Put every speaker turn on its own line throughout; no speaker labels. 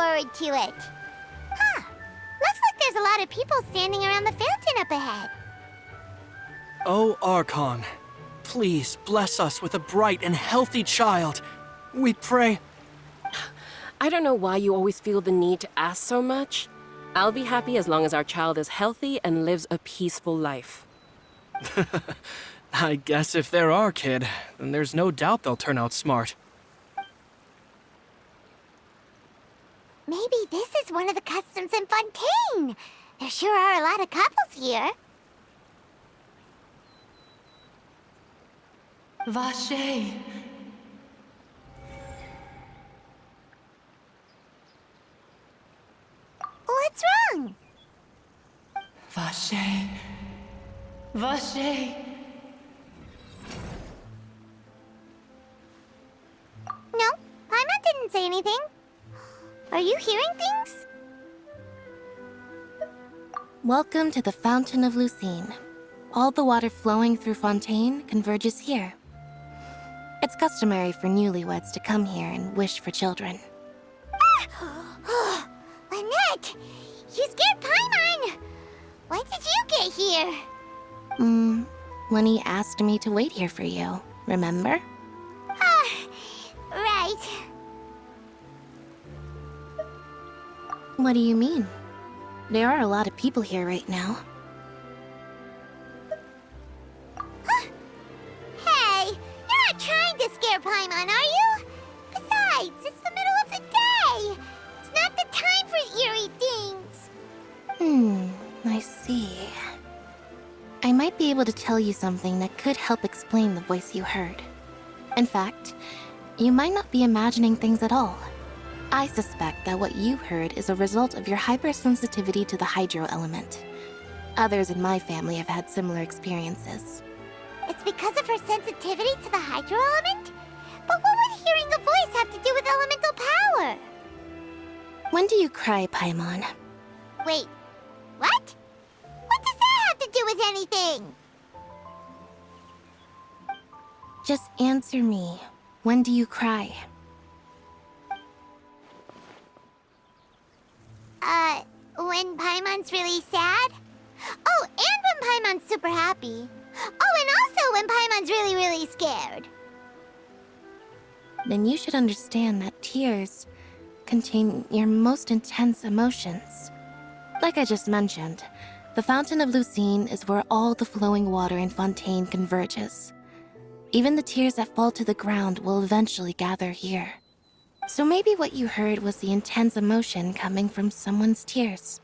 forward to it. Huh. Looks like there's a lot of people standing around the fountain up ahead.
Oh, Archon, please bless us with a bright and healthy child. We pray.
I don't know why you always feel the need to ask so much. I'll be happy as long as our child is healthy and lives a peaceful life.
I guess if they're our kid, then there's no doubt they'll turn out smart.
Maybe this is one of the customs in Fontaine. There sure are a lot of couples here.
Vache.
What's wrong?
Vache. Vache.
No, Paimon didn't say anything. Are you hearing things?
Welcome to the Fountain of Lucine. All the water flowing through Fontaine converges here. It's customary for newlyweds to come here and wish for children.
Ah! Lynette! You scared Paimon! When did you get here?
Lenny asked me to wait here for you, remember?
Ah, right.
What do you mean? There are a lot of people here right now.
Hey, you're not trying to scare Paimon, are you? Besides, it's the middle of the day. It's not the time for eerie things.
I see. I might be able to tell you something that could help explain the voice you heard. In fact, you might not be imagining things at all. I suspect that what you heard is a result of your hypersensitivity to the hydro element. Others in my family have had similar experiences.
It's because of her sensitivity to the hydro element? But what would hearing a voice have to do with elemental power?
When do you cry, Paimon?
Wait, what? What does that have to do with anything?
Just answer me. When do you cry?
When Paimon's really sad? Oh, and when Paimon's super happy. Oh, and also when Paimon's really, really scared.
Then you should understand that tears contain your most intense emotions. Like I just mentioned, the Fountain of Lucine is where all the flowing water in Fontaine converges. Even the tears that fall to the ground will eventually gather here. So maybe what you heard was the intense emotion coming from someone's tears.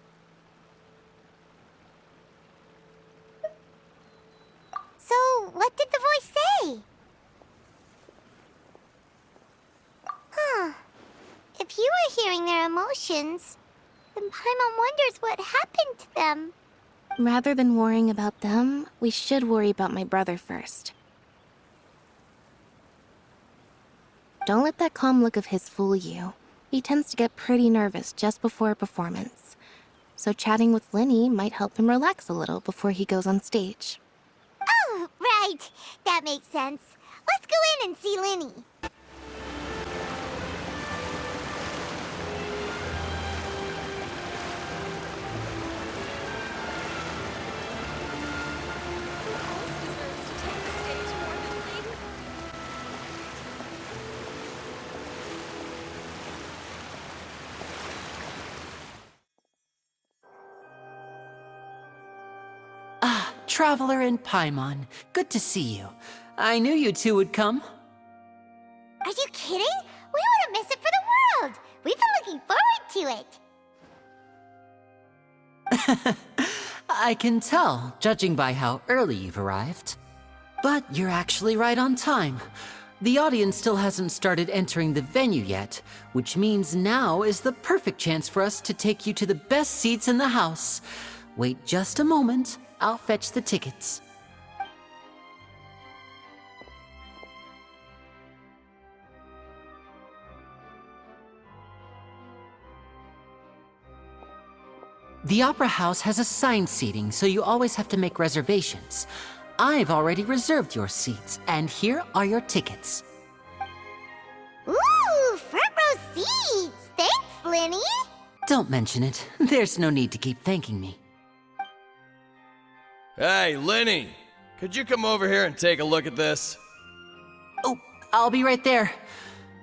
So, what did the voice say? Huh. If you were hearing their emotions, then Paimon wonders what happened to them.
Rather than worrying about them, we should worry about my brother first. Don't let that calm look of his fool you. He tends to get pretty nervous just before a performance. So chatting with Linny might help him relax a little before he goes on stage.
Oh, right. That makes sense. Let's go in and see Linny.
Traveler and Paimon, good to see you. I knew you two would come.
Are you kidding? We wouldn't miss it for the world. We've been looking forward to it.
I can tell, judging by how early you've arrived. But you're actually right on time. The audience still hasn't started entering the venue yet, which means now is the perfect chance for us to take you to the best seats in the house. Wait just a moment. I'll fetch the tickets. The Opera House has assigned seating, so you always have to make reservations. I've already reserved your seats, and here are your tickets.
Ooh, front row seats! Thanks, Linny?
Don't mention it. There's no need to keep thanking me.
Hey, Linny! Could you come over here and take a look at this?
Oh, I'll be right there.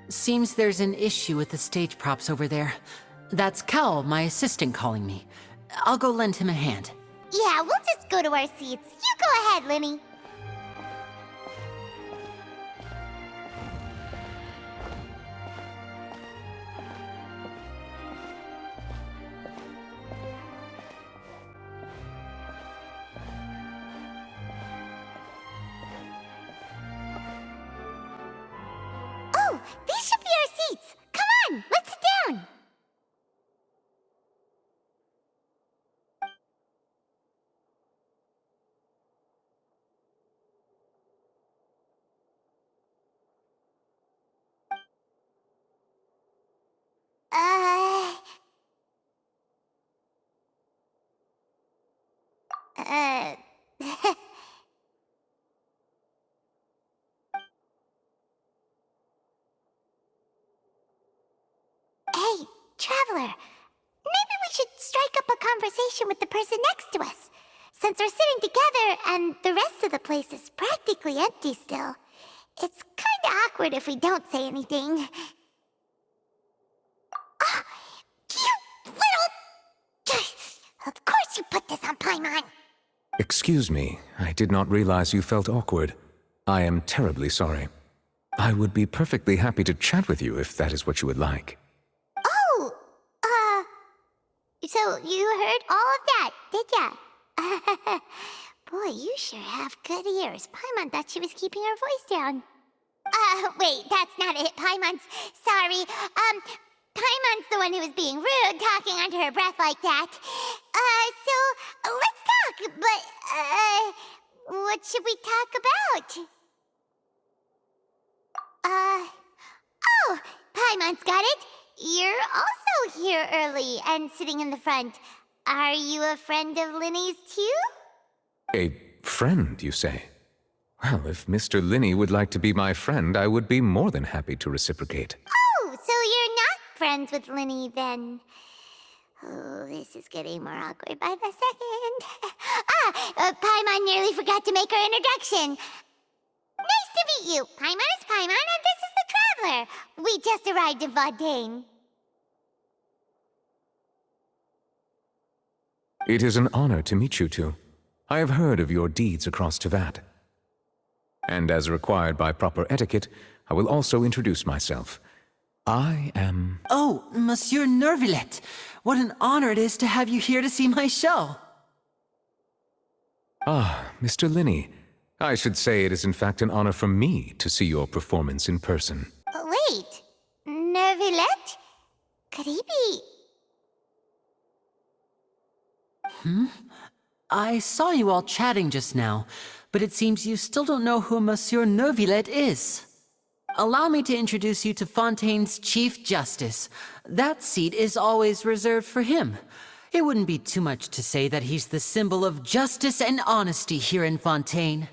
Seems there's an issue with the stage props over there. That's Cal, my assistant, calling me. I'll go lend him a hand.
Yeah, we'll just go to our seats. You go ahead, Linny. Oh, these should be our seats. Come on, let's sit down. Uh... Uh... Hey, Traveler. Maybe we should strike up a conversation with the person next to us. Since we're sitting together and the rest of the place is practically empty still. It's kinda awkward if we don't say anything. Ah, you little... Of course you put this on Paimon.
Excuse me, I did not realize you felt awkward. I am terribly sorry. I would be perfectly happy to chat with you if that is what you would like.
Oh, so you heard all of that, did ya? Boy, you sure have good ears. Paimon thought she was keeping her voice down. Wait, that's not it, Paimon's... Sorry, Paimon's the one who was being rude, talking under her breath like that. So, let's talk, but, what should we talk about? Oh, Paimon's got it. You're also here early and sitting in the front. Are you a friend of Linny's too?
A friend, you say? Well, if Mr. Linny would like to be my friend, I would be more than happy to reciprocate.
Oh, so you're not friends with Linny then? Oh, this is getting more awkward by the second. Paimon nearly forgot to make her introduction. Nice to meet you. Paimon is Paimon, and this is the Traveler. We just arrived in Fontaine.
It is an honor to meet you two. I have heard of your deeds across Tevat. And as required by proper etiquette, I will also introduce myself. I am...
Oh, Monsieur Nervillet! What an honor it is to have you here to see my show!
Ah, Mr. Linny. I should say it is in fact an honor for me to see your performance in person.
Wait, Nervillet? Could he be...
I saw you all chatting just now, but it seems you still don't know who Monsieur Nervillet is. Allow me to introduce you to Fontaine's Chief Justice. That seat is always reserved for him. It wouldn't be too much to say that he's the symbol of justice and honesty here in Fontaine.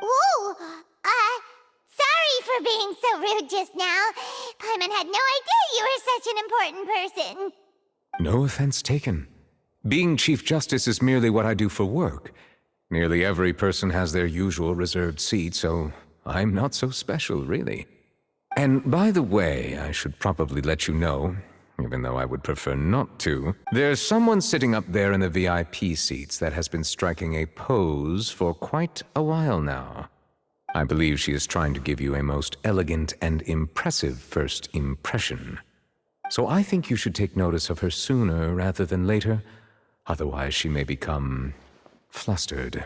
Whoa! Sorry for being so rude just now. Paimon had no idea you were such an important person.
No offense taken. Being Chief Justice is merely what I do for work. Nearly every person has their usual reserved seat, so I'm not so special, really. And by the way, I should probably let you know, even though I would prefer not to, there's someone sitting up there in the VIP seats that has been striking a pose for quite a while now. I believe she is trying to give you a most elegant and impressive first impression. So I think you should take notice of her sooner rather than later. Otherwise, she may become flustered.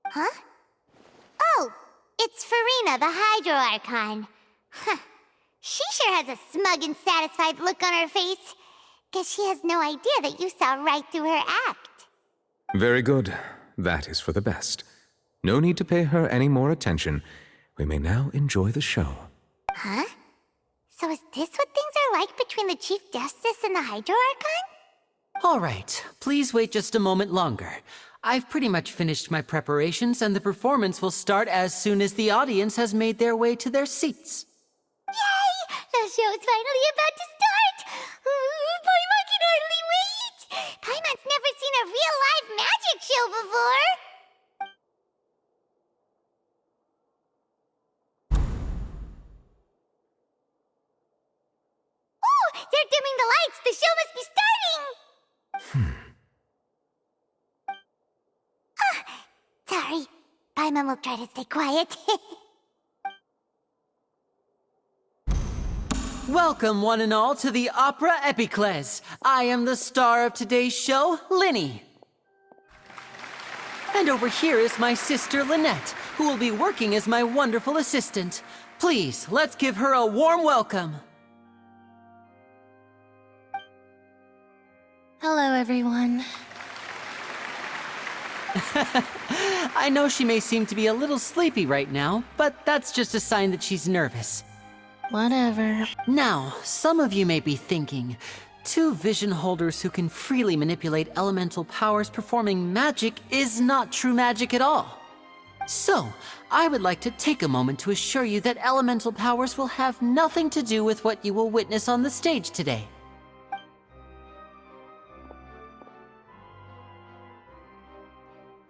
Huh? Oh, it's Farina, the Hydro Archon. Huh. She sure has a smug and satisfied look on her face. Guess she has no idea that you saw right through her act.
Very good. That is for the best. No need to pay her any more attention. We may now enjoy the show.
Huh? So is this what things are like between the Chief Justice and the Hydro Archon?
All right, please wait just a moment longer. I've pretty much finished my preparations, and the performance will start as soon as the audience has made their way to their seats.
Yay! The show's finally about to start! Paimon can hardly wait! Paimon's never seen a real live magic show before! Oh! They're dimming the lights! The show must be starting! Sorry. Paimon will try to stay quiet.
Welcome, one and all, to the Opera Epiclese. I am the star of today's show, Linny. And over here is my sister, Lynette, who will be working as my wonderful assistant. Please, let's give her a warm welcome.
Hello, everyone.
I know she may seem to be a little sleepy right now, but that's just a sign that she's nervous.
Whatever.
Now, some of you may be thinking, two vision holders who can freely manipulate elemental powers performing magic is not true magic at all. So, I would like to take a moment to assure you that elemental powers will have nothing to do with what you will witness on the stage today.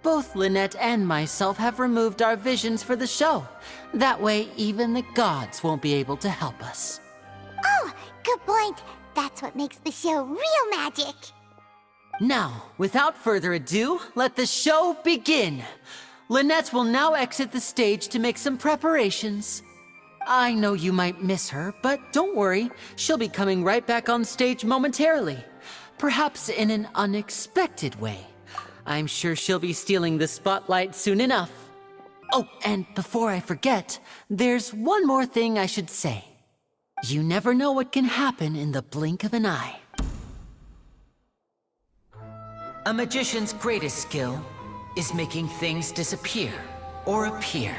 Both Lynette and myself have removed our visions for the show. That way, even the gods won't be able to help us.
Oh, good point. That's what makes the show real magic.
Now, without further ado, let the show begin. Lynette will now exit the stage to make some preparations. I know you might miss her, but don't worry. She'll be coming right back on stage momentarily. Perhaps in an unexpected way. I'm sure she'll be stealing the spotlight soon enough. Oh, and before I forget, there's one more thing I should say. You never know what can happen in the blink of an eye. A magician's greatest skill is making things disappear or appear.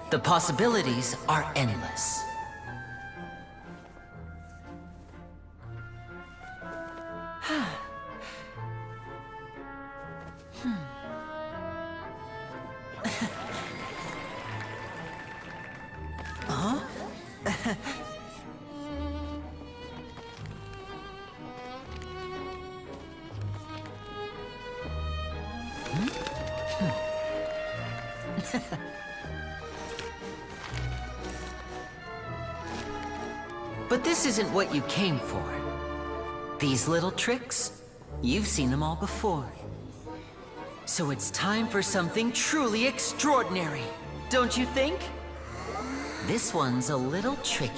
The possibilities are endless. But this isn't what you came for. These little tricks, you've seen them all before. So it's time for something truly extraordinary, don't you think? This one's a little tricky.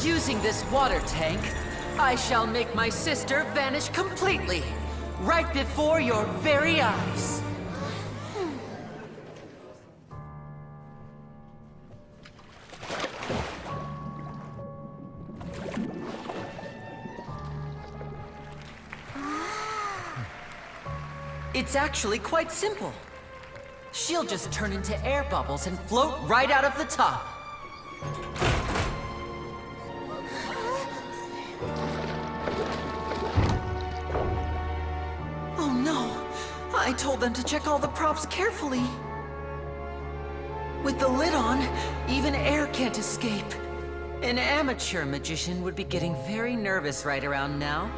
Using this water tank, I shall make my sister vanish completely, right before your very eyes. It's actually quite simple. She'll just turn into air bubbles and float right out of the top. Oh no! I told them to check all the props carefully. With the lid on, even air can't escape. An amateur magician would be getting very nervous right around now.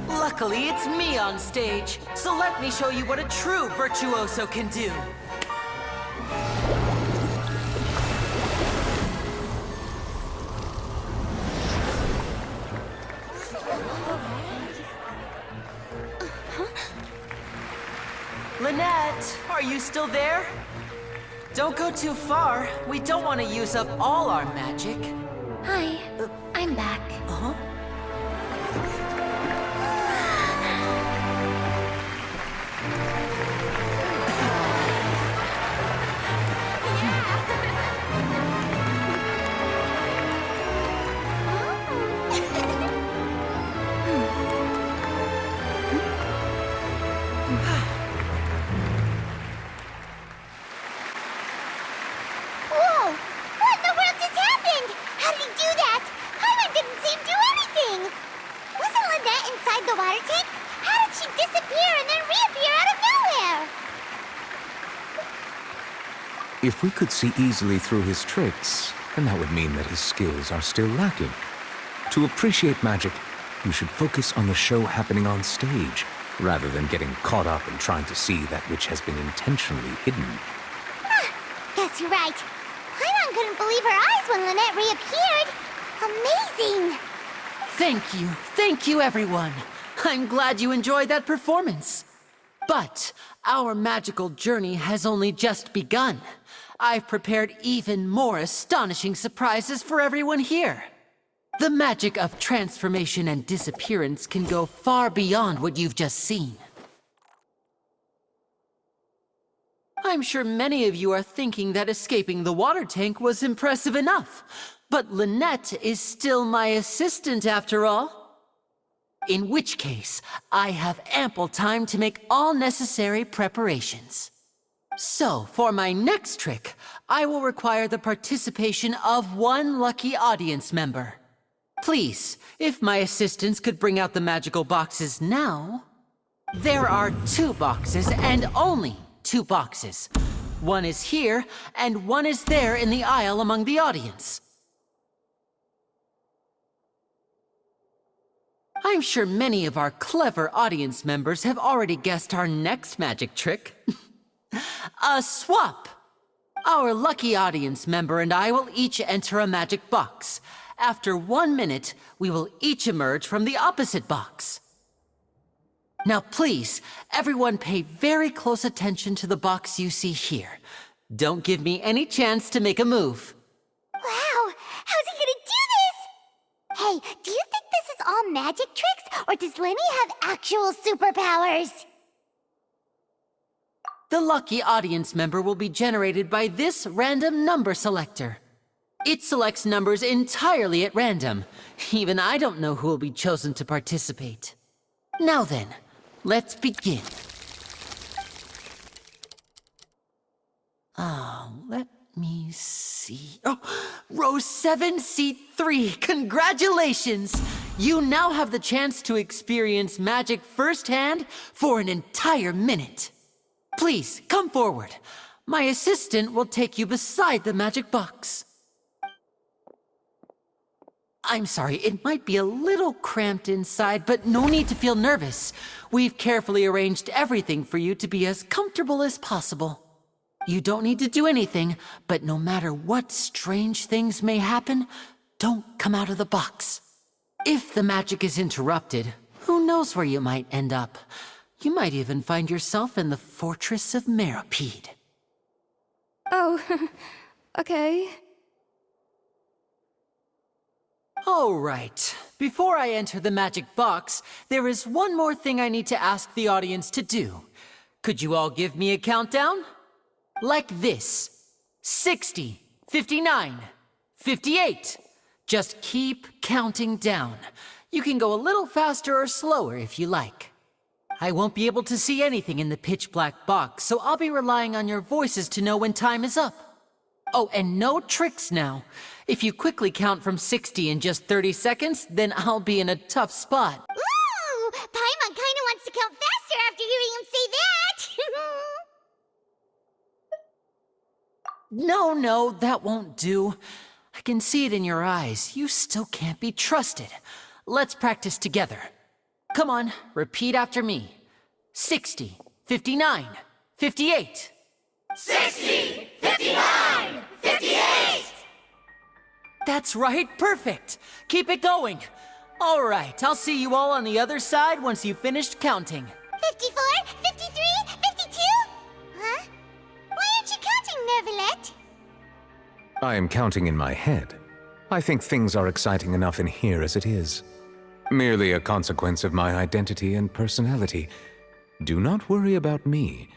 Luckily, it's me on stage, so let me show you what a true virtuoso can do. Lynette, are you still there? Don't go too far. We don't want to use up all our magic.
Hi, I'm back.
Uh-huh.
Whoa! What
If we could see easily through his tricks, then that would mean that his skills are still lacking. To appreciate magic, you should focus on the show happening on stage, rather than getting caught up in trying to see that which has been intentionally hidden.
Guess you're right. Paimon couldn't believe her eyes when Lynette reappeared. Amazing!
Thank you everyone. I'm glad you enjoyed that performance. But our magical journey has only just begun. I've prepared even more astonishing surprises for everyone here. The magic of transformation and disappearance can go far beyond what you've just seen. I'm sure many of you are thinking that escaping the water tank was impressive enough, but Lynette is still my assistant after all. In which case, I have ample time to make all necessary preparations. So, for my next trick, I will require the participation of one lucky audience member. Please, if my assistants could bring out the magical boxes now. There are 2 boxes and only 2 boxes. One is here and one is there in the aisle among the audience. I'm sure many of our clever audience members have already guessed our next magic trick. A swap! Our lucky audience member and I will each enter a magic box. After 1 minute, we will each emerge from the opposite box. Now please, everyone pay very close attention to the box you see here. Don't give me any chance to make a move.
Wow! How's he gonna do this? Hey, do you think this is all magic tricks, or does Lenny have actual superpowers?
The lucky audience member will be generated by this random number selector. It selects numbers entirely at random. Even I don't know who will be chosen to participate. Now then, let's begin. Let me see. Oh, row 7, seat 3. Congratulations! You now have the chance to experience magic firsthand for an entire minute. Please, come forward. My assistant will take you beside the magic box. I'm sorry, it might be a little cramped inside, but no need to feel nervous. We've carefully arranged everything for you to be as comfortable as possible. You don't need to do anything, but no matter what strange things may happen, don't come out of the box. If the magic is interrupted, who knows where you might end up? You might even find yourself in the Fortress of Meropide.
Oh, okay.
All right. Before I enter the magic box, there is one more thing I need to ask the audience to do. Could you all give me a countdown? Like this. 60, 59, 58. Just keep counting down. You can go a little faster or slower if you like. I won't be able to see anything in the pitch black box, so I'll be relying on your voices to know when time is up. Oh, and no tricks now. If you quickly count from 60 in just 30 seconds, then I'll be in a tough spot.
Ooh! Paimon kinda wants to count faster after hearing him say that!
No, that won't do. I can see it in your eyes. You still can't be trusted. Let's practice together. Come on, repeat after me. 60, 59, 58.
60! 59! 58!
That's right, perfect. Keep it going. All right, I'll see you all on the other side once you've finished counting.
54, 53, 52? Huh? Why aren't you counting, Nervalet?
I am counting in my head. I think things are exciting enough in here as it is. Merely a consequence of my identity and personality. Do not worry about me.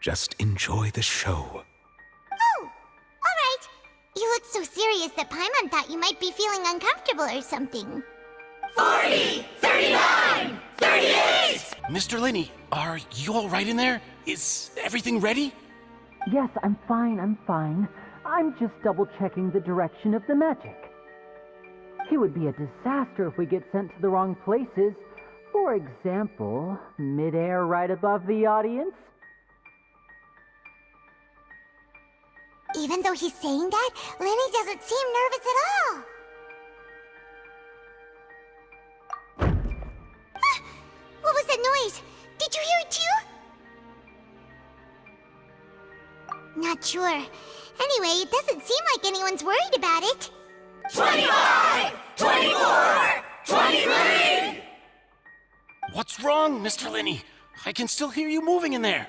Just enjoy the show.
Oh, all right. You looked so serious that Paimon thought you might be feeling uncomfortable or something.
40, 39, 38!
Mr. Linney, are you all right in there? Is everything ready?
Yes, I'm fine. I'm just double-checking the direction of the magic. It would be a disaster if we get sent to the wrong places. For example, midair right above the audience.
even though he's saying that, Lenny doesn't seem nervous at all. What was that noise? Did you hear it too? Not sure. Anyway, it doesn't seem like anyone's worried about it.
25! 24! 23!
What's wrong, Mr. Linney? I can still hear you moving in there.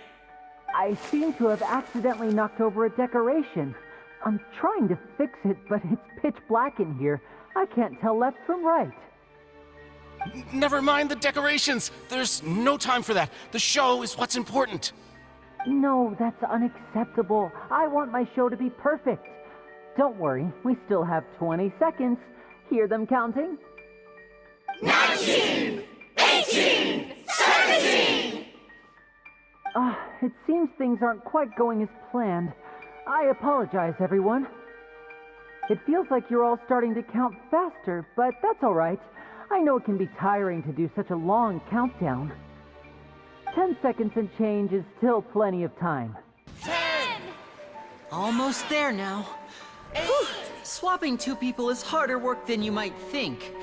I seem to have accidentally knocked over a decoration. I'm trying to fix it, but it's pitch black in here. I can't tell left from right.
Never mind the decorations. There's no time for that. The show is what's important.
No, that's unacceptable. I want my show to be perfect. Don't worry, we still have 20 seconds. Hear them counting?
19! 18! 17!
It seems things aren't quite going as planned. I apologize, everyone. It feels like you're all starting to count faster, but that's all right. I know it can be tiring to do such a long countdown. 10 seconds and change is still plenty of time.
10!
Almost there now. Whew. Swapping two people is harder work than you might think.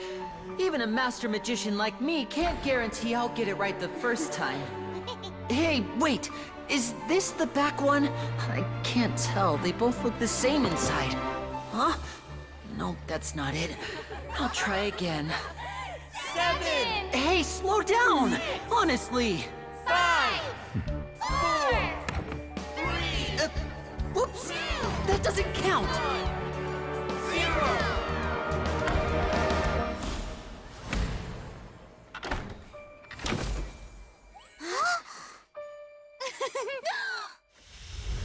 Even a master magician like me can't guarantee I'll get it right the first time. Hey, wait! Is this the back one? I can't tell. They both look the same inside. Huh? No, that's not it. I'll try again.
7!
Hey, slow down! Honestly!
5! 4! 3!
Whoops! That doesn't count!
0!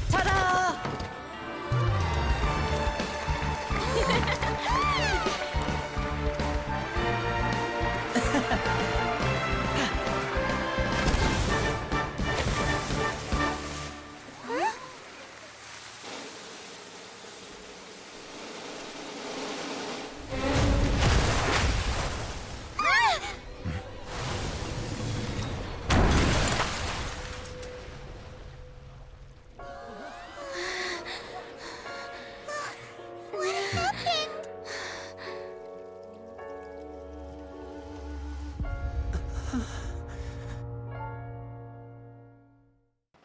Ta-da!
What happened?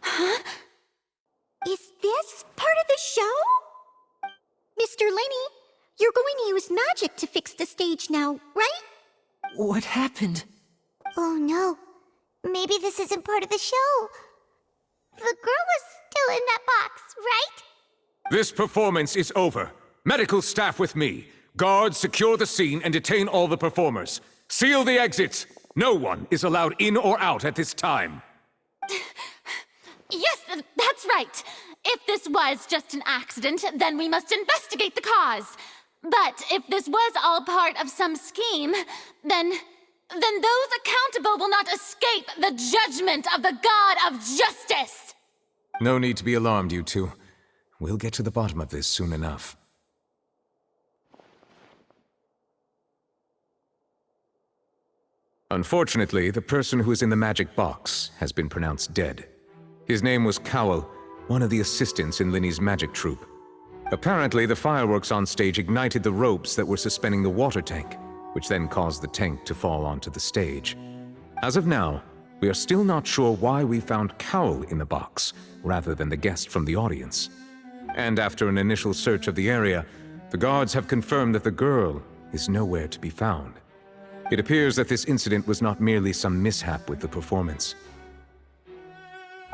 Huh? Is this part of the show? Mr. Lenny, you're going to use magic to fix the stage now, right?
What happened?
Oh no. Maybe this isn't part of the show. The girl was still in that box, right?
This performance is over. Medical staff with me. Guards, secure the scene and detain all the performers. Seal the exits. No one is allowed in or out at this time.
Yes, that's right. If this was just an accident, then we must investigate the cause. But if this was all part of some scheme, then those accountable will not escape the judgment of the God of Justice!
No need to be alarmed, you two. We'll get to the bottom of this soon enough. Unfortunately, the person who is in the magic box has been pronounced dead. His name was Cowell, one of the assistants in Linny's magic troupe. Apparently, the fireworks on stage ignited the ropes that were suspending the water tank, which then caused the tank to fall onto the stage. As of now, we are still not sure why we found Cowell in the box, rather than the guest from the audience. And after an initial search of the area, the guards have confirmed that the girl is nowhere to be found. It appears that this incident was not merely some mishap with the performance.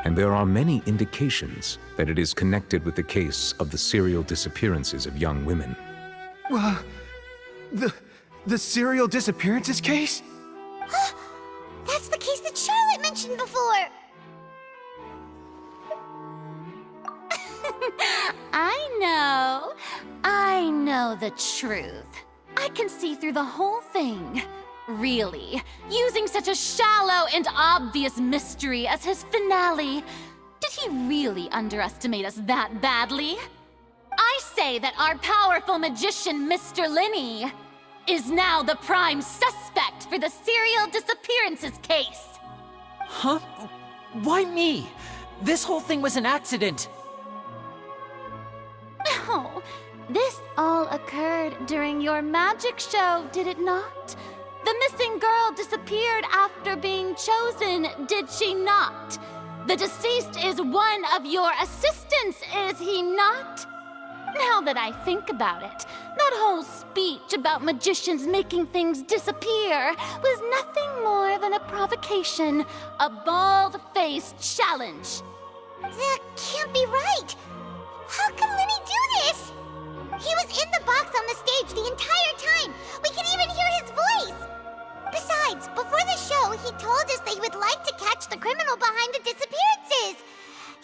And there are many indications that it is connected with the case of the serial disappearances of young women.
The serial disappearances case?
That's the case that Charlotte mentioned before!
I know the truth. I can see through the whole thing. Really, using such a shallow and obvious mystery as his finale. Did he really underestimate us that badly? I say that our powerful magician, Mr. Linney, is now the prime suspect for the serial disappearances case.
Huh? Why me? This whole thing was an accident.
This all occurred during your magic show, did it not? The missing girl disappeared after being chosen, did she not? The deceased is one of your assistants, is he not? Now that I think about it, that whole speech about magicians making things disappear was nothing more than a provocation, a bald-faced challenge.
That can't be right. How can Lenny do this? He was in the box on the stage the entire time. We can even hear his voice. Besides, before the show, he told us that he would like to catch the criminal behind the disappearances.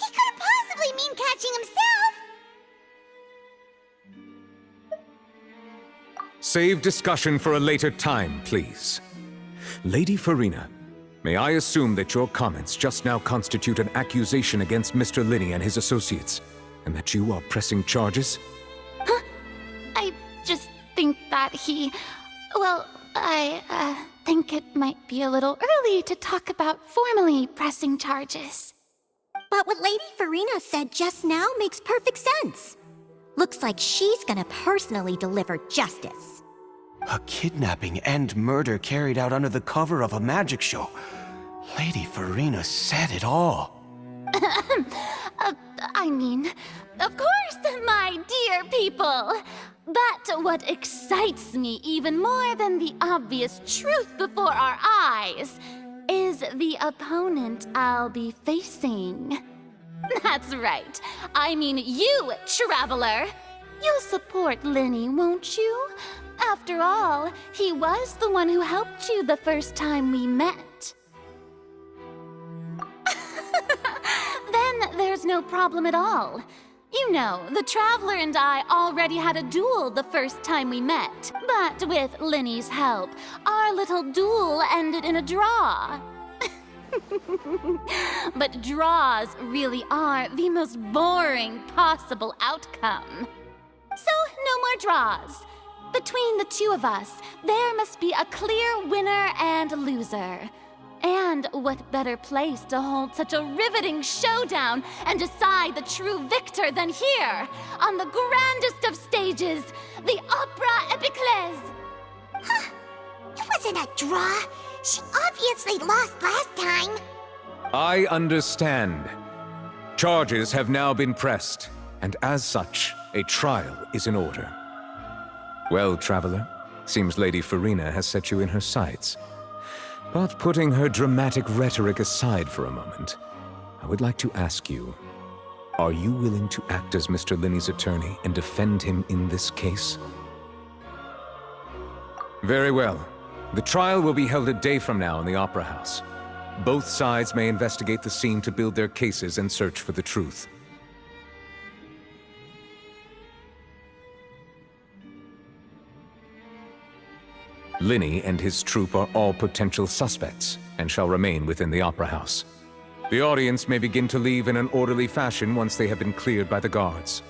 He couldn't possibly mean catching himself.
Save discussion for a later time, please. Lady Farina, may I assume that your comments just now constitute an accusation against Mr. Linney and his associates, and that you are pressing charges?
Huh? I just think that he... Well, I think it might be a little early to talk about formally pressing charges.
But what Lady Farina said just now makes perfect sense. Looks like she's gonna personally deliver justice.
A kidnapping and murder carried out under the cover of a magic show. Lady Farina said it all.
I mean, of course, my dear people. But what excites me even more than the obvious truth before our eyes is the opponent I'll be facing. That's right. I mean you, Traveler. You'll support Lenny, won't you? After all, he was the one who helped you the first time we met. Then there's no problem at all. You know, the Traveler and I already had a duel the first time we met. But with Lenny's help, our little duel ended in a draw. But draws really are the most boring possible outcome. So, no more draws. Between the two of us, there must be a clear winner and loser. And what better place to hold such a riveting showdown and decide the true victor than here, on the grandest of stages, the Opera Epiclese.
Huh. It wasn't a draw. She obviously lost last time.
I understand. Charges have now been pressed, and as such, a trial is in order. Well, Traveler, seems Lady Farina has set you in her sights. But putting her dramatic rhetoric aside for a moment, I would like to ask you, are you willing to act as Mr. Linney's attorney and defend him in this case? Very well. The trial will be held a day from now in the Opera House. Both sides may investigate the scene to build their cases and search for the truth. Linney and his troupe are all potential suspects and shall remain within the Opera House. The audience may begin to leave in an orderly fashion once they have been cleared by the guards.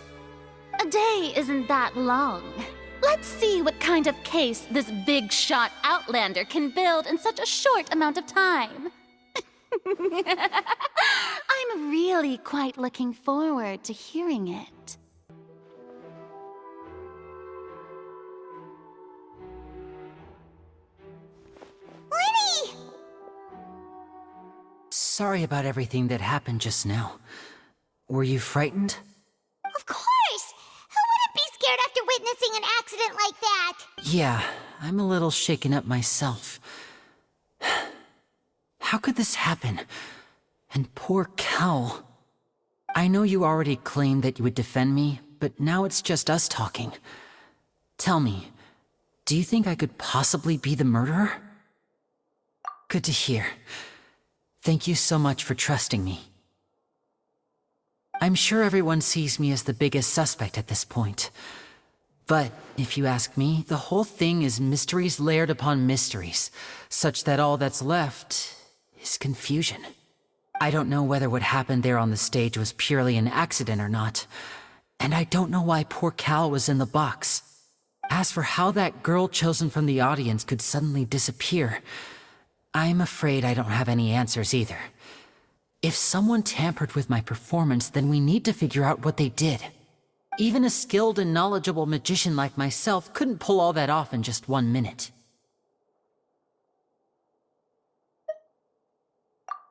A day isn't that long. Let's see what kind of case this big-shot Outlander can build in such a short amount of time. I'm really quite looking forward to hearing it.
Lenny!
Sorry about everything that happened just now. Were you frightened?
Of course! Who wouldn't be scared after witnessing an accident like that?
Yeah, I'm a little shaken up myself. How could this happen? And poor Cal. I know you already claimed that you would defend me, but now it's just us talking. Tell me, do you think I could possibly be the murderer? Good to hear. Thank you so much for trusting me. I'm sure everyone sees me as the biggest suspect at this point. But if you ask me, the whole thing is mysteries layered upon mysteries, such that all that's left is confusion. I don't know whether what happened there on the stage was purely an accident or not, and I don't know why poor Cal was in the box. As for how that girl chosen from the audience could suddenly disappear, I'm afraid I don't have any answers either. If someone tampered with my performance, then we need to figure out what they did. Even a skilled and knowledgeable magician like myself couldn't pull all that off in just 1 minute.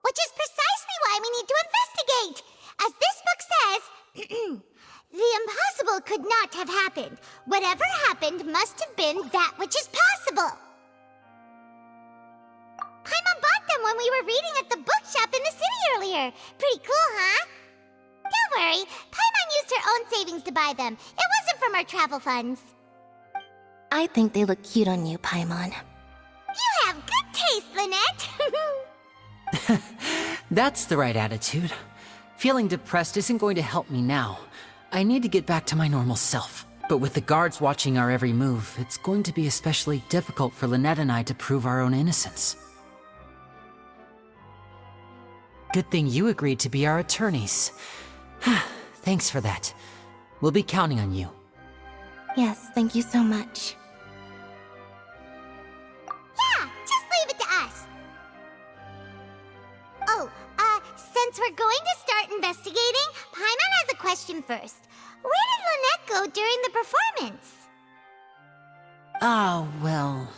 Which is precisely why we need to investigate! As this book says, the impossible could not have happened. Whatever happened must have been that which is possible. Paimon bought them when we were reading at the bookshop in the city earlier. Pretty cool, huh? Don't worry, Paimon used her own savings to buy them. It wasn't from our travel funds.
I think they look cute on you, Paimon.
You have good taste, Lynette!
That's the right attitude. Feeling depressed isn't going to help me now. I need to get back to my normal self. But with the guards watching our every move, it's going to be especially difficult for Lynette and I to prove our own innocence. Good thing you agreed to be our attorneys. Thanks for that. We'll be counting on you.
Yes, thank you so much.
Yeah, just leave it to us. Oh, since we're going to start investigating, Paimon has a question first. Where did Lynette go during the performance?
Ah, well,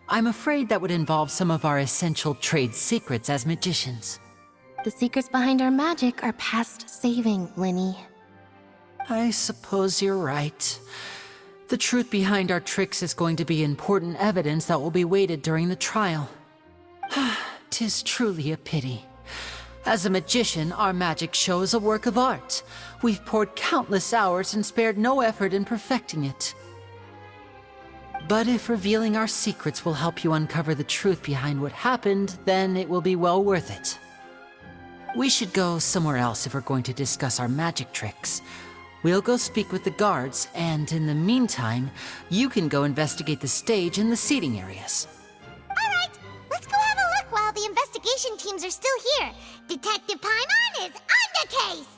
I'm afraid that would involve some of our essential trade secrets as magicians.
The secrets behind our magic are past saving, Linny.
I suppose you're right. The truth behind our tricks is going to be important evidence that will be weighted during the trial. 'Tis truly a pity. As a magician, our magic show is a work of art. We've poured countless hours and spared no effort in perfecting it. But if revealing our secrets will help you uncover the truth behind what happened, then it will be well worth it. We should go somewhere else if we're going to discuss our magic tricks. We'll go speak with the guards, and in the meantime, you can go investigate the stage and the seating areas.
Alright, let's go have a look while the investigation teams are still here. Detective Paimon is on the case!